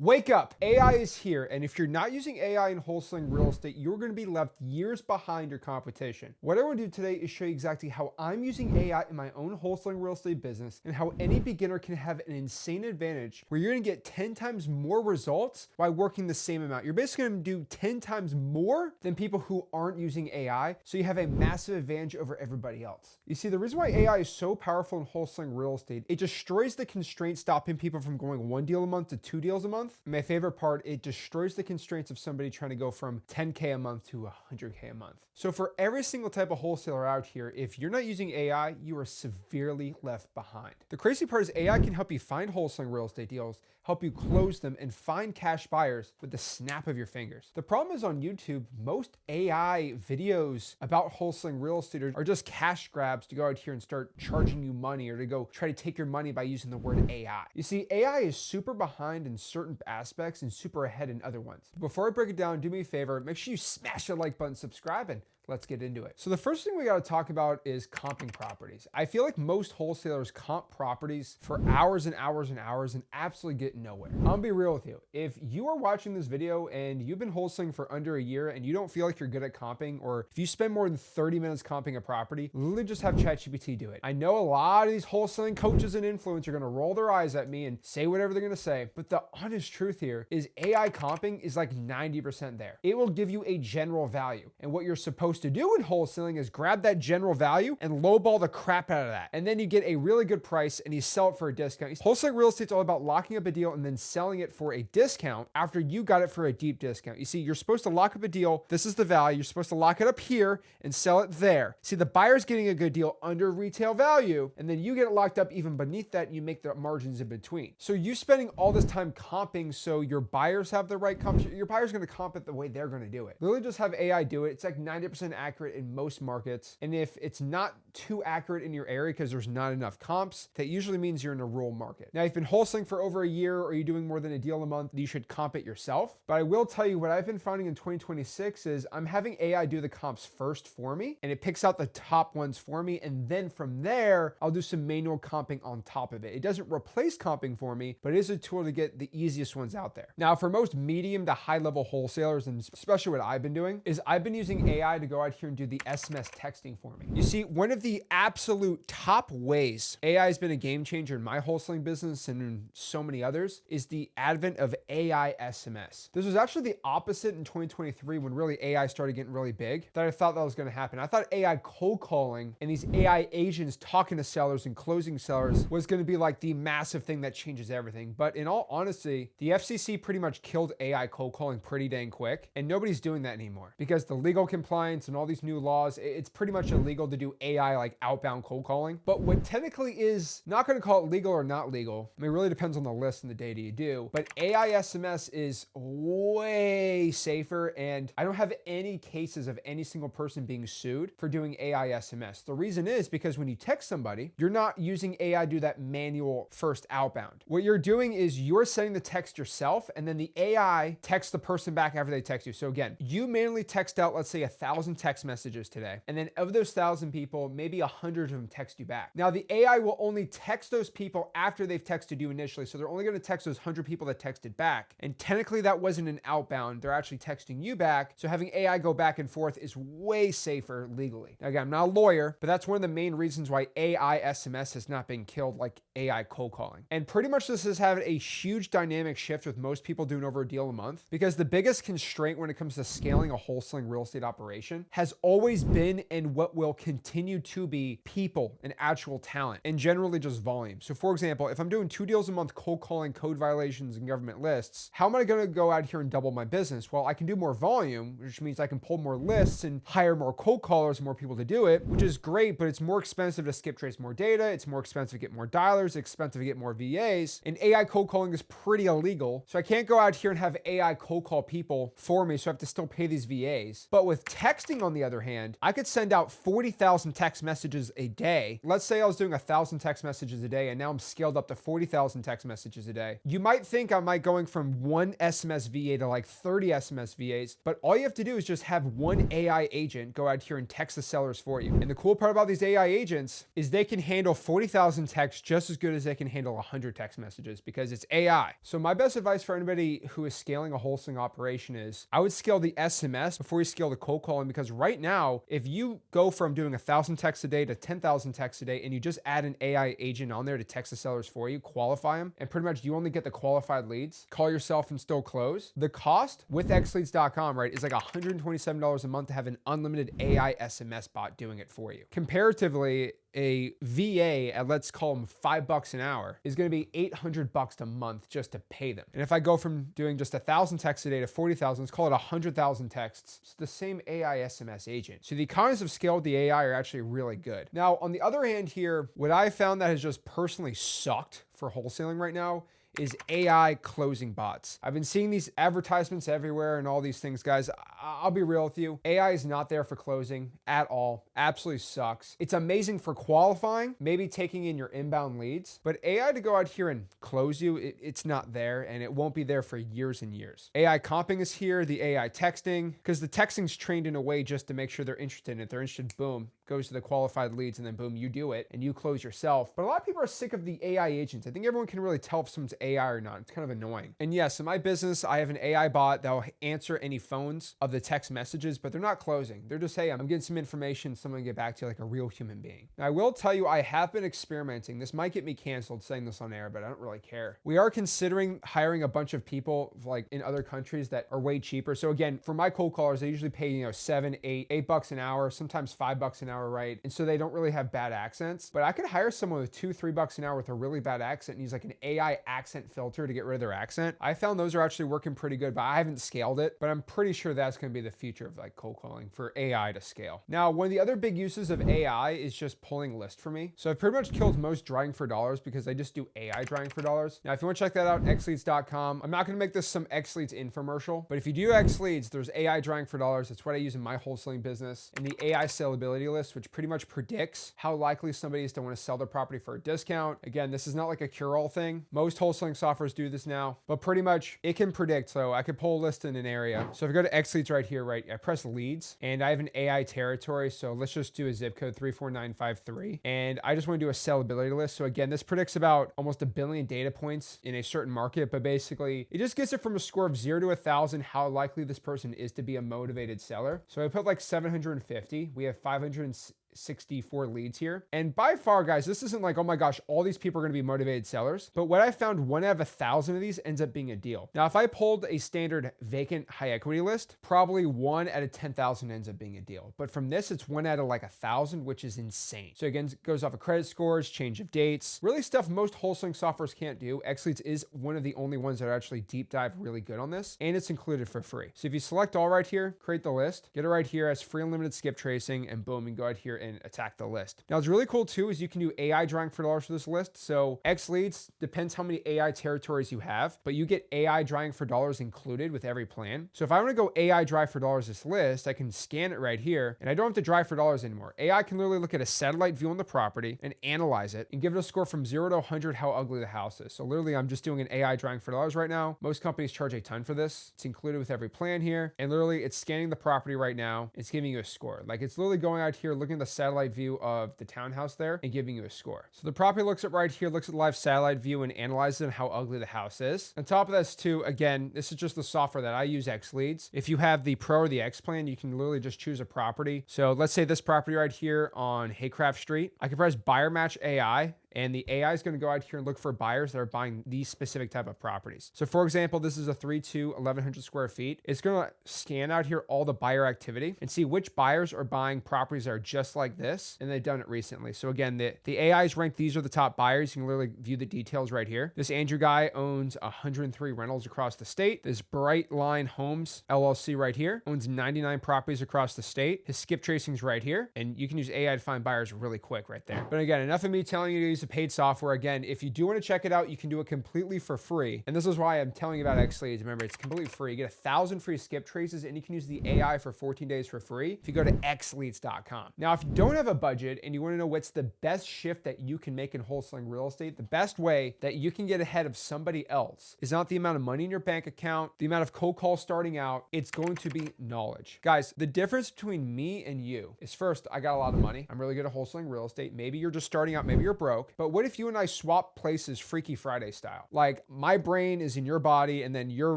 Wake up, AI is here, and if you're not using AI in wholesaling real estate, you're gonna be left years behind your competition. What I wanna do today is show you exactly how I'm using AI in my own wholesaling real estate business and how any beginner can have an insane advantage where you're gonna get 10 times more results while working the same amount. You're basically gonna do 10 times more than people who aren't using AI, so you have a massive advantage over everybody else. You see, the reason why AI is so powerful in wholesaling real estate, it destroys the constraints stopping people from going 1 deal a month to 2 deals a month. My favorite part, it destroys the constraints of somebody trying to go from 10K a month to 100K a month. So for every single type of wholesaler out here, if you're not using AI, you are severely left behind. The crazy part is AI can help you find wholesaling real estate deals, help you close them, and find cash buyers with the snap of your fingers. The problem is on YouTube, most AI videos about wholesaling real estate are just cash grabs to go out here and start charging you money or to go try to take your money by using the word AI. You see, AI is super behind in certain aspects and super ahead in other ones. Before I break it down, do me a favor, make sure you smash the like button, subscribe, and let's get into it. So the first thing we got to talk about is comping properties. I feel like most wholesalers comp properties for hours and hours and hours and absolutely get nowhere. I'll be real with you. If you are watching this video and you've been wholesaling for under a year and you don't feel like you're good at comping, or if you spend more than 30 minutes comping a property, literally just have ChatGPT do it. I know a lot of these wholesaling coaches and influencers are going to roll their eyes at me and say whatever they're going to say, but the honest truth here is AI comping is like 90% there. It will give you a general value, and what you're supposed to do in wholesaling is grab that general value and lowball the crap out of that. And then you get a really good price and you sell it for a discount. Wholesaling real estate's all about locking up a deal and then selling it for a discount after you got it for a deep discount. You see, you're supposed to lock up a deal. This is the value. You're supposed to lock it up here and sell it there. See, the buyer's getting a good deal under retail value, and then you get it locked up even beneath that and you make the margins in between. So you spending all this time comping so your buyers have the right comp, your buyer's gonna comp it the way they're gonna do it. Literally just have AI do it. It's like 90% accurate in most markets. And if it's not too accurate in your area because there's not enough comps, that usually means you're in a rural market. Now, if you've been wholesaling for over a year or you're doing more than a deal a month, you should comp it yourself. But I will tell you what I've been finding in 2026 is I'm having AI do the comps first for me, and it picks out the top ones for me. And then from there, I'll do some manual comping on top of it. It doesn't replace comping for me, but it is a tool to get the easiest ones out there. Now, for most medium to high level wholesalers, and especially what I've been doing, is I've been using AI to go out here and do the SMS texting for me. You see, one of the absolute top ways AI has been a game changer in my wholesaling business and in so many others is the advent of AI SMS. This was actually the opposite in 2023 when really AI started getting really big that I thought that was going to happen. I thought AI cold calling and these AI agents talking to sellers and closing sellers was going to be like the massive thing that changes everything. But in all honesty, the FCC pretty much killed AI cold calling pretty dang quick, and nobody's doing that anymore because the legal compliance and all these new laws, it's pretty much illegal to do AI like outbound cold calling. But what technically is, not going to call it legal or not legal, I mean, it really depends on the list and the data you do, but AI SMS is way safer, and I don't have any cases of any single person being sued for doing AI SMS. The reason is because when you text somebody, you're not using AI to do that manual first outbound. What you're doing is you're sending the text yourself, and then the AI texts the person back after they text you. So again, you manually text out, let's say 1,000 text messages today, and then of those 1,000 people, maybe 100 of them text you back. Now the AI will only text those people after they've texted you initially, so they're only going to text those 100 people that texted back, and technically that wasn't an outbound, they're actually texting you back, so having AI go back and forth is way safer legally. Now, again, I'm not a lawyer, but that's one of the main reasons why AI SMS has not been killed like AI cold calling. And pretty much this has had a huge dynamic shift with most people doing over a deal a month, because the biggest constraint when it comes to scaling a wholesaling real estate operation has always been, and what will continue to be, people and actual talent, and generally just volume. So for example, if I'm doing 2 deals a month cold calling code violations and government lists, how am I going to go out here and double my business? Well, I can do more volume, which means I can pull more lists and hire more cold callers and more people to do it, which is great, but it's more expensive to skip trace more data. It's more expensive to get more dialers, it's expensive to get more VAs, and AI cold calling is pretty illegal. So I can't go out here and have AI cold call people for me, so I have to still pay these VAs. But with texting, on the other hand, I could send out 40,000 text messages a day, let's say I was doing 1,000 text messages a day and now I'm scaled up to 40,000 text messages a day. You might think I might going from one SMS VA to like 30 SMS VAs, but all you have to do is just have one AI agent go out here and text the sellers for you. And the cool part about these AI agents is they can handle 40,000 texts just as good as they can handle 100 text messages because it's AI. So my best advice for anybody who is scaling a wholesaling operation is I would scale the SMS before you scale the cold calling, because right now, if you go from doing 1,000 texts a day to 10,000 texts a day and you just add an AI agent on there to text the sellers for you, qualify them, and pretty much you only get the qualified leads, call yourself and still close. The cost with xleads.com, right, is like $127 a month to have an unlimited AI SMS bot doing it for you. Comparatively, a VA at, let's call them $5 an hour, is going to be $800 a month just to pay them. And if I go from doing just 1,000 texts a day to 40,000, let's call it 100,000 texts. It's the same AI SMS agent. So the economies of scale with the AI are actually really good. Now, on the other hand here, what I found that has just personally sucked for wholesaling right now is AI closing bots. I've been seeing these advertisements everywhere and all these things, guys. I'll be real with you. AI is not there for closing at all. Absolutely sucks. It's amazing for qualifying, maybe taking in your inbound leads, but AI to go out here and close you, it's not there, and it won't be there for years and years. AI comping is here, the AI texting, because the texting's trained in a way just to make sure they're interested. And if they're interested, boom, goes to the qualified leads, and then boom, you do it and you close yourself. But a lot of people are sick of the AI agents. I think everyone can really tell if someone's AI or not. It's kind of annoying. And yes, in my business, I have an AI bot that will answer any phones of the text messages, but they're not closing. They're just, hey, I'm getting some information, someone will get back to you like a real human being. Now, I will tell you, I have been experimenting. This might get me canceled saying this on air, but I don't really care. We are considering hiring a bunch of people like in other countries that are way cheaper. So again, for my cold callers, they usually pay, $7, $8 an hour, sometimes $5 an hour, right? And so they don't really have bad accents, but I could hire someone with $2, $3 an hour with a really bad accent and use like an AI accent filter to get rid of their accent. I found those are actually working pretty good, but I haven't scaled it, but I'm pretty sure that's going to be the future of like cold calling for AI to scale. Now, one of the other big uses of AI is just pulling lists for me. So I've pretty much killed most drying for dollars because I just do AI drying for dollars. Now, if you want to check that out, xleads.com. I'm not going to make this some xleads infomercial, but if you do xleads, there's AI drying for dollars. It's what I use in my wholesaling business, and the AI sellability list, which pretty much predicts how likely somebody is to want to sell their property for a discount. Again, this is not like a cure-all thing. Most wholesaling softwares do this now, but pretty much it can predict. So I could pull a list in an area. So if I go to xleads right here, right, I press leads and I have an AI territory. So let's just do a zip code 34953. And I just want to do a sellability list. So again, this predicts about almost 1 billion data points in a certain market, but basically it just gets it from a score of 0 to 1,000, how likely this person is to be a motivated seller. So I put like 750. We have 564 leads here. And by far, guys, this isn't like, oh my gosh, all these people are going to be motivated sellers. But what I found, 1 out of 1,000 of these ends up being a deal. Now, if I pulled a standard vacant high equity list, probably 1 out of 10,000 ends up being a deal. But from this, it's 1 out of like 1,000, which is insane. So again, it goes off of credit scores, change of dates, really stuff most wholesaling softwares can't do. xleads is one of the only ones that are actually deep dive really good on this, and it's included for free. So if you select all right here, create the list, get it right here as free unlimited skip tracing, and boom, you can go out here and attack the list. Now, it's really cool too is you can do AI drawing for dollars for this list. So xleads depends how many AI territories you have, but you get AI drawing for dollars included with every plan. So if I want to go AI dry for dollars this list, I can scan it right here and I don't have to dry for dollars anymore. AI can literally look at a satellite view on the property and analyze it and give it a score from 0 to 100 how ugly the house is. So literally I'm just doing an AI drawing for dollars right now. Most companies charge a ton for this. It's included with every plan here. And literally it's scanning the property right now. It's giving you a score. Like it's literally going out here, looking at the satellite view of the townhouse there and giving you a score. So the property looks at right here, looks at the live satellite view and analyzes how ugly the house is. On top of this too, again, this is just the software that I use, xleads. If you have the Pro or the X plan, you can literally just choose a property. So let's say this property right here on Haycraft Street, I can press buyer match AI. And the AI is going to go out here and look for buyers that are buying these specific type of properties. So for example, this is a 3-2, 1,100 square feet. It's going to scan out here all the buyer activity and see which buyers are buying properties that are just like this. And they've done it recently. So again, the AI is ranked. These are the top buyers. You can literally view the details right here. This Andrew guy owns 103 rentals across the state. This Bright Line Homes LLC right here owns 99 properties across the state. His skip tracing's right here. And you can use AI to find buyers really quick right there. But again, enough of me telling you to use use a paid software. Again, if you do want to check it out, you can do it completely for free. And this is why I'm telling you about XLeads. Remember, it's completely free. You get 1,000 free skip traces, and you can use the AI for 14 days for free if you go to xleads.com. Now, if you don't have a budget and you want to know what's the best shift that you can make in wholesaling real estate, the best way that you can get ahead of somebody else is not the amount of money in your bank account, the amount of cold calls starting out. It's going to be knowledge. Guys, the difference between me and you is, first, I got a lot of money. I'm really good at wholesaling real estate. Maybe you're just starting out, maybe you're broke. But what if you and I swap places Freaky Friday style? Like, my brain is in your body and then your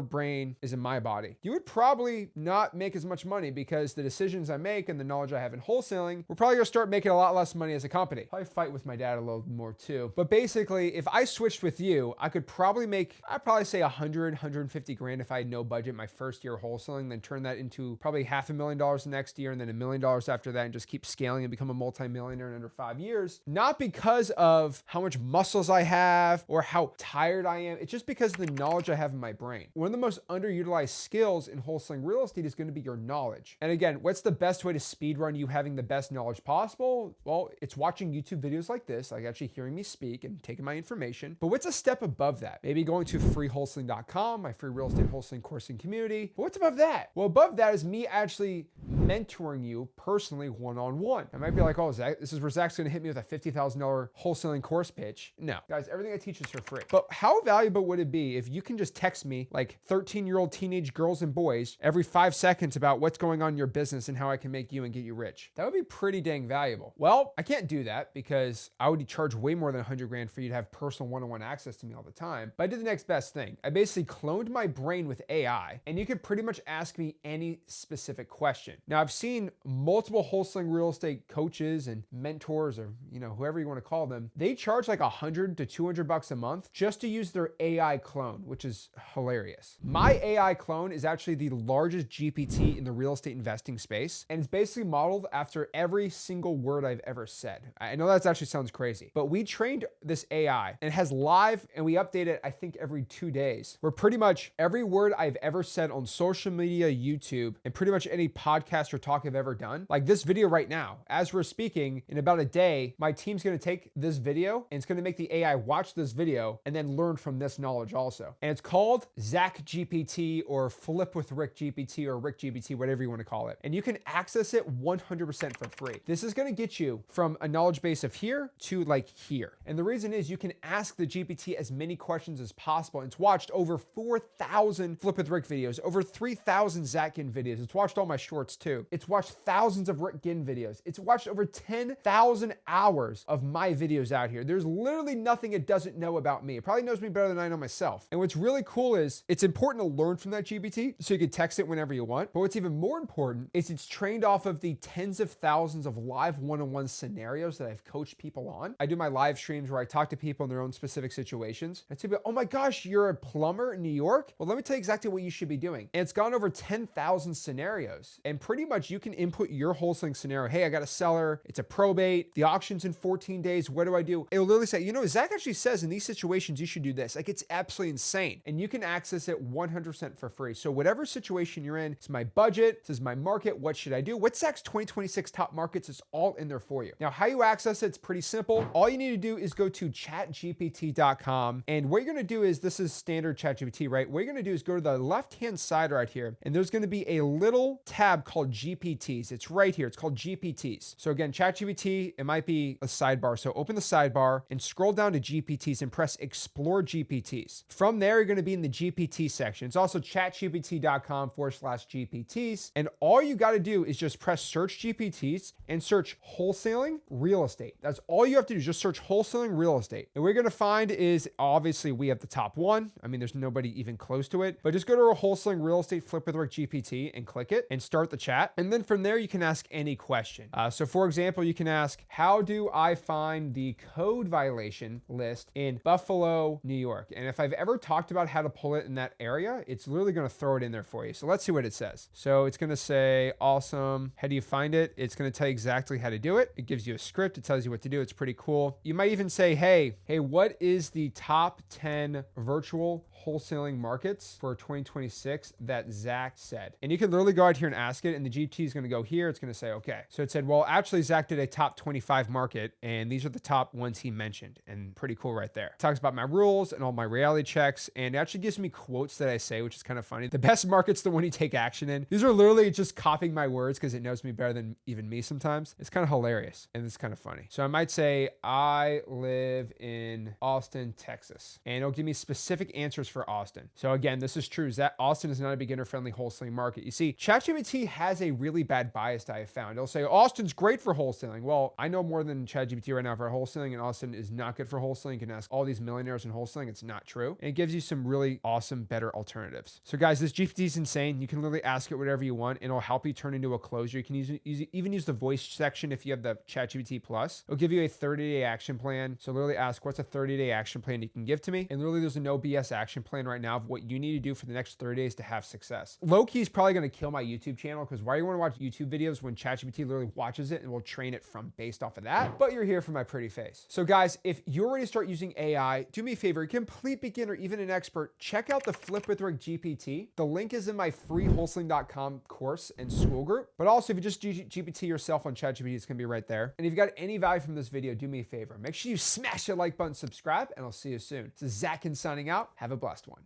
brain is in my body. You would probably not make as much money because the decisions I make and the knowledge I have in wholesaling, we're probably gonna start making a lot less money as a company. Probably fight with my dad a little more too. But basically, if I switched with you, I could probably make, I'd probably say 150 grand if I had no budget my first year wholesaling, then turn that into probably $500,000 the next year and then $1 million after that, and just keep scaling and become a multi-millionaire in under 5 years. Not because of how much muscles I have or how tired I am. It's just because of the knowledge I have in my brain. One of the most underutilized skills in wholesaling real estate is going to be your knowledge. And again, what's the best way to speedrun you having the best knowledge possible? Well, it's watching YouTube videos like this, like actually hearing me speak and taking my information. But what's a step above that? Maybe going to freewholesaling.com, my free real estate wholesaling course and community. But what's above that? Well, above that is me actually mentoring you personally one-on-one. I might be like, oh, Zach, this is where Zach's going to hit me with a $50,000 wholesaling course pitch. No, guys, everything I teach is for free. But how valuable would it be if you can just text me like 13-year-old teenage girls and boys every 5 seconds about what's going on in your business and how I can make you and get you rich? That would be pretty dang valuable. Well, I can't do that because I would charge way more than 100 grand for you to have personal one-on-one access to me all the time. But I did the next best thing. I basically cloned my brain with AI, and you could pretty much ask me any specific question. Now, I've seen multiple wholesaling real estate coaches and mentors, or whoever you want to call them. They charge like $100 to $200 a month just to use their AI clone, which is hilarious. My AI clone is actually the largest GPT in the real estate investing space, and it's basically modeled after every single word I've ever said. I know that actually sounds crazy, but we trained this AI, and it has live, and we update it, I think, every 2 days, where pretty much every word I've ever said on social media, YouTube, and pretty much any podcast or talk I've ever done, like this video right now, as we're speaking, in about a day, my team's going to take this video and it's going to make the AI watch this video and then learn from this knowledge also. And it's called Zach GPT or Flip with Rick GPT or Rick GPT, whatever you want to call it. And you can access it 100% for free. This is going to get you from a knowledge base of here to like here. And the reason is you can ask the GPT as many questions as possible. It's watched over 4,000 Flip with Rick videos, over 3,000 Zach Ginn videos. It's watched all my shorts too. It's watched thousands of Rick Ginn videos. It's watched over 10,000 hours of my videos out here. There's literally nothing it doesn't know about me. It probably knows me better than I know myself. And what's really cool is it's important to learn from that GPT so you can text it whenever you want. But what's even more important is it's trained off of the tens of thousands of live one-on-one scenarios that I've coached people on. I do my live streams where I talk to people in their own specific situations. And people, oh my gosh, you're a plumber in New York? Well, let me tell you exactly what you should be doing. And it's gone over 10,000 scenarios. And pretty much you can input your wholesaling scenario. Hey, I got a seller. It's a probate. The auction's in 14 days. What do I do? It'll literally say, Zach actually says in these situations, you should do this. Like, it's absolutely insane. And you can access it 100% for free. So whatever situation you're in, it's my budget, this is my market. What should I do? What's Zach's 2026 top markets? It's all in there for you. Now, how you access it's pretty simple. All you need to do is go to chatgpt.com. And what you're going to do is, this is standard ChatGPT, right? What you're going to do is go to the left-hand side right here, and there's going to be a little tab called GPTs. It's right here. It's called GPTs. So again, ChatGPT, it might be a sidebar. So open the sidebar and scroll down to GPTs and press Explore GPTs. From there, you're going to be in the GPT section. It's also chatgpt.com/GPTs. And all you got to do is just press search GPTs and search wholesaling real estate. That's all you have to do, just search wholesaling real estate. And what you're going to find is, obviously, we have the top one. I mean, there's nobody even close to it, but just go to a wholesaling real estate Flip with Rick GPT and click it and start the chat. And then from there, you can ask any question. So for example, you can ask, how do I find the code violation list in Buffalo, New York? And if I've ever talked about how to pull it in that area, it's literally going to throw it in there for you. So let's see what it says. So it's going to say, awesome. How do you find it? It's going to tell you exactly how to do it. It gives you a script. It tells you what to do. It's pretty cool. You might even say, hey, what is the top 10 virtual wholesaling markets for 2026 that Zach said. And you can literally go out here and ask it, and the GPT is going to go here. It's going to say, okay. So it said, well, actually, Zach did a top 25 market, and these are the top ones he mentioned. And pretty cool right there. It talks about my rules and all my reality checks, and it actually gives me quotes that I say, which is kind of funny. The best market's the one you take action in. These are literally just copying my words because it knows me better than even me sometimes. It's kind of hilarious, and it's kind of funny. So I might say, I live in Austin, Texas, and it'll give me specific answers for Austin. So again, this is true. That Austin is not a beginner-friendly wholesaling market. You see, ChatGPT has a really bad bias that I have found. It'll say, Austin's great for wholesaling. Well, I know more than ChatGPT right now for wholesaling, and Austin is not good for wholesaling. You can ask all these millionaires in wholesaling. It's not true. And it gives you some really awesome, better alternatives. So guys, this GPT is insane. You can literally ask it whatever you want, and it'll help you turn into a closer. You can even use the voice section if you have the ChatGPT Plus. It'll give you a 30-day action plan. So literally ask, what's a 30-day action plan you can give to me? And literally there's a no BS action plan right now of what you need to do for the next 30 days to have success. Low-key is probably going to kill my YouTube channel, because why do you want to watch YouTube videos when ChatGPT literally watches it and will train it from based off of that? But you're here for my pretty face. So guys, if you're ready to start using AI, do me a favor, complete beginner, even an expert, check out the Flip with Rick GPT. The link is in my free wholesaling.com course and school group. But also, if you just GPT yourself on ChatGPT, it's going to be right there. And if you got any value from this video, do me a favor. Make sure you smash the like button, subscribe, and I'll see you soon. This is Zach Ginn signing out. Have a blessed one.